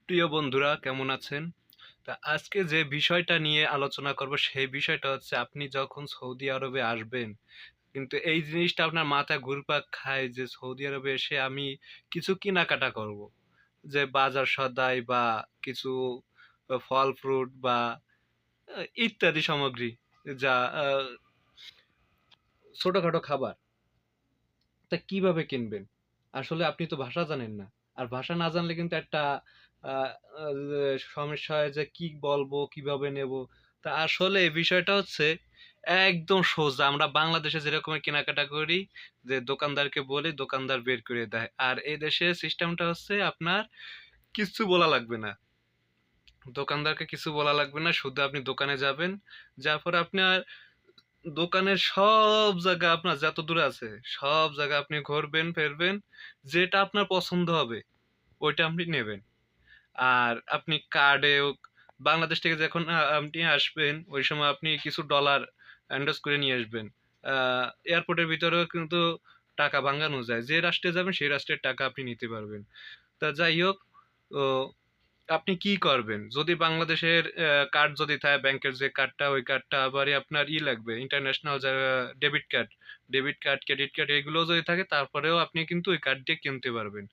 প্রিয় বন্ধুরা কেমন আছেন? তা আজকে যে বিষয়টা নিয়ে আলোচনা করব সেই বিষয়টা হচ্ছে আপনি যখন সৌদি আরবে আসবেন, কিন্তু এই জিনিসটা আপনার মাথায় ঘুরপাক খায় যে সৌদি আরবে এসে আমি কিছু কেনাকাটা করব। যে বাজার সদাই বা কিছু ফল ফ্রুট বা ইত্যাদি সামগ্রী যা ছোটখাটো খাবার। তা কিভাবে কিনবেন? আসলে আপনি তো ভাষা জানেন না। আর ভাষা না জানলে কিন্তু একটা আ আ সমস্যা হয় যে কি বলবো, কিভাবে নেবো? তা আসলে এই বিষয়টা হচ্ছে একদম সোজা। আমরা বাংলাদেশে যেরকম কেনাকাটা করি যে দোকানদারকে বলি, দোকানদার বের করে দেয়। আর এই দেশে সিস্টেমটা হচ্ছে আপনার কিচ্ছু বলা লাগবে না। দোকানদারকে কিছু বলা লাগবে না। শুধু আপনি দোকানে যাবেন। যাওয়ার পরে আপনার দোকানের সব জায়গা আপনার যত দূরে আছে, সব জায়গা আপনি ঘুরবেন, ফিরবেন। যেটা আপনার পছন্দ হবে, ওইটা আপনি নেবেন। আর আপনি কার্ডেও বাংলাদেশ থেকে যখন আপনি আসবেন, ওই সময় আপনি কিছু ডলার এন্ডোজ করে নিয়ে আসবেন। আ এয়ারপোর্টের ভিতরেও কিন্তু টাকা ভাঙ্গানো যায়। যে রাষ্ট্রে যাবেন, সেই রাষ্ট্রের টাকা আপনি নিতে পারবেন। তা যাই হোক, ও আপনি কি করবেন? যদি বাংলাদেশের কার্ড যদি থাকে ব্যাংকের যে কার্ডটা, ওই কার্ডটা আবারই আপনার লাগবে। ইন্টারন্যাশনাল যা ডেবিট কার্ড, ক্রেডিট কার্ড এগুলো যদি থাকে তারপরেও আপনি কিন্তু ওই কার্ড দিয়ে কিনতে পারবেন।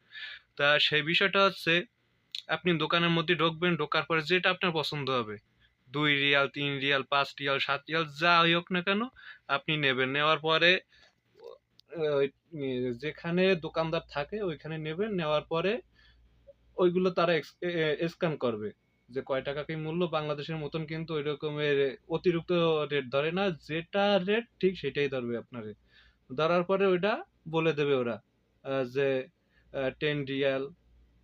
তা সেই বিষয়টা হচ্ছে আপনি দোকানের মধ্যে ঢুকবেন, ঢোকার পরে যেটা আপনার পছন্দ হবে। ২ রিয়াল, ৩ রিয়াল, ৫ রিয়াল, ৭ রিয়াল যাই হোক না কেন আপনি নেবেন। নেওয়ার পরে ওই যেখানে দোকানদার থাকে ওইখানে নেবেন। নেওয়ার পরে ওইগুলো তারা স্ক্যান করবে। যে কয় টাকা কি মূল্য বাংলাদেশের মতন কিন্তু ওই রকমের অতিরিক্ত রেট ধরে না। যেটা রেট ঠিক সেটাই ধরবে আপনারে। ধরার পরে ওইটা বলে দেবে ওরা। যে 10 রিয়াল,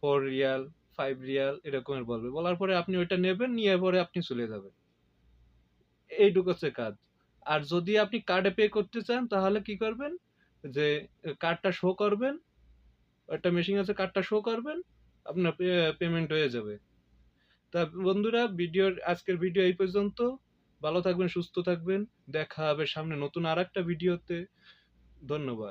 4 রিয়াল, 5 রিয়াল এরকমের বলবে। বলার পরে আপনি ওইটা নেবেন, নিয়ে পরে আপনি চলে যাবেন। এইটুকু হচ্ছে কাজ। আর যদি আপনি কার্ডে পে করতে চান তাহলে কি করবেন? যে কার্ডটা শো করবেন, একটা মেশিন আছে কার্ডটা শো করবেন, আপনার পেমেন্ট হয়ে যাবে। তা বন্ধুরা আজকের ভিডিও এই পর্যন্ত। ভালো থাকবেন, সুস্থ থাকবেন। দেখা হবে সামনে নতুন আরেকটা ভিডিওতে। ধন্যবাদ।